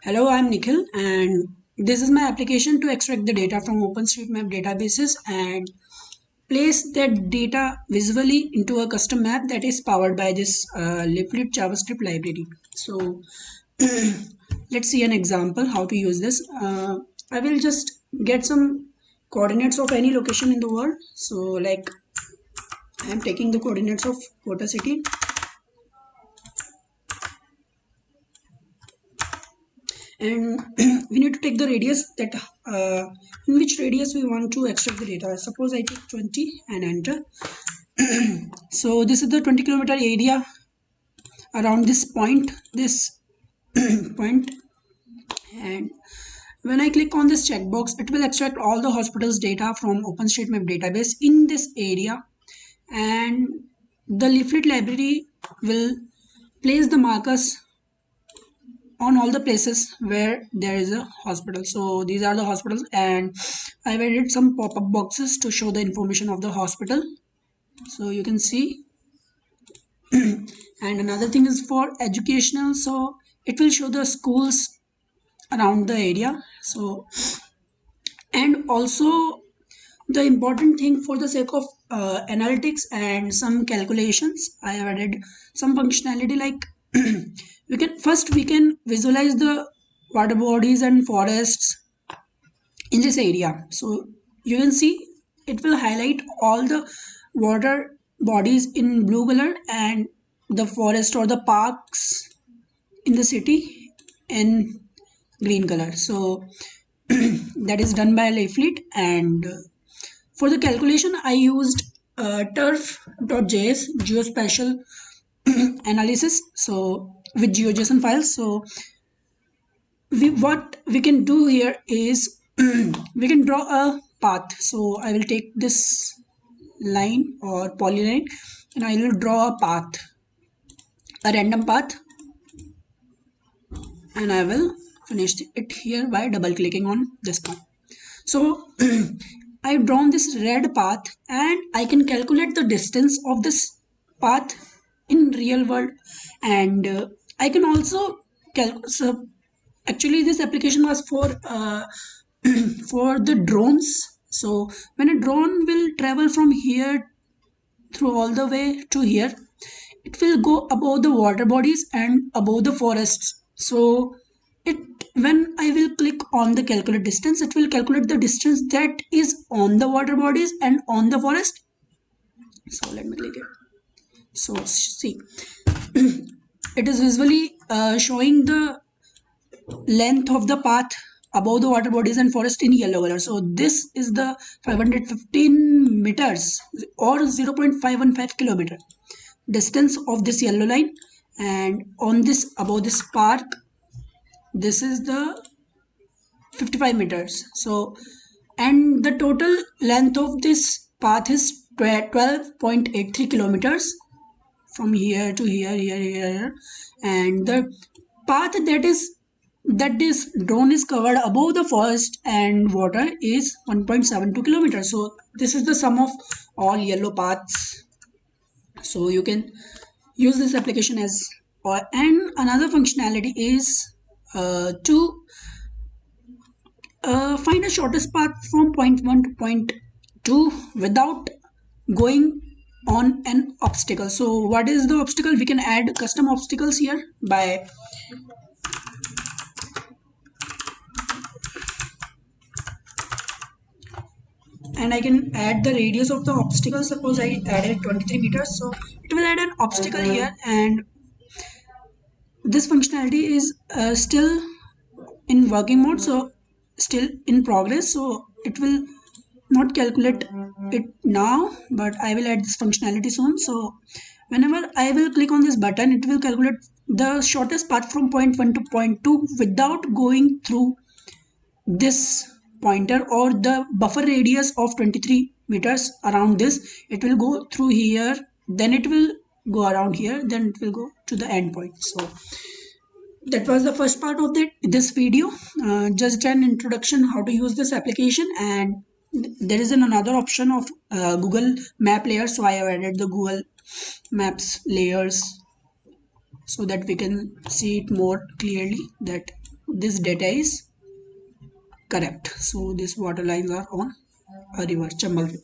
Hello, I'm Nikhil, and this is my application to extract the data from OpenStreetMap databases and place that data visually into a custom map that is powered by this Leaflet JavaScript library. So, let's see an example how to use this. I will just get some coordinates of any location in the world. So, like I'm taking the coordinates of Kota city, and we need to take the radius that in which radius we want to extract the data. Suppose I take 20 and enter. So this is the 20-kilometer area around this point, and when I click on this checkbox, it will extract all the hospitals data from OpenStreetMap database in this area, and the leaflet library will place the markers on all the places where there is a hospital. So these are the hospitals, and I've added some pop-up boxes to show the information of the hospital, so you can see. And another thing is for educational, so it will show the schools around the area. So, and also the important thing, for the sake of analytics and some calculations, I have added some functionality like we can visualize the water bodies and forests in this area. So you can see it will highlight all the water bodies in blue color and the forest or the parks in the city in green color. So that is done by Leaflet. And for the calculation, I used turf.js geospatial analysis, so with GeoJSON files. So what we can do here is we can draw a path. So I will take this line or polyline, and I will draw a path, a random path, and I will finish it here by double clicking on this path. So I've drawn this red path, and I can calculate the distance of this path in real world. And I can also so actually this application was for for the drones. So when a drone will travel from here through all the way to here, it will go above the water bodies and above the forests. So it, when I will click on the calculate distance, it will calculate the distance that is on the water bodies and on the forest. So let me click it. So see, it is visually showing the length of the path above the water bodies and forest in yellow color. So this is the 515 meters or 0.515 kilometer distance of this yellow line. And on this, above this park, this is the 55 meters. So, and the total length of this path is 12.83 kilometers from here to here, and the path that this drone is covered above the forest and water is 1.72 kilometers. So this is the sum of all yellow paths. So you can use this application as, and another functionality is to find a shortest path from point 1 to point 2 without going on an obstacle. So what is the obstacle? We can add custom obstacles here by, and I can add the radius of the obstacle. Suppose I added 23 meters, so it will add an obstacle here. And this functionality is still in working mode, so still in progress, so it will not calculate it now, but I will add this functionality soon. So whenever I will click on this button, it will calculate the shortest path from point 1 to point 2 without going through this pointer or the buffer radius of 23 meters around this. It will go through here, then it will go around here, then it will go to the end point. So that was the first part of this video, just an introduction how to use this application. And there is another option of Google map layer, so I have added the Google maps layers. so that we can see it more clearly that this data is correct. So these water lines are on a river, Chambal River.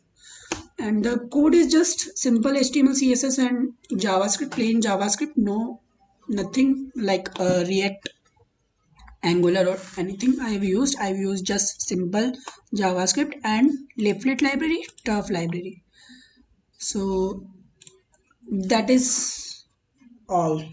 And the code is just simple HTML, CSS, and JavaScript, plain JavaScript. No, nothing like React, Angular, or anything I've used just simple JavaScript and Leaflet library, Turf library. So that is all.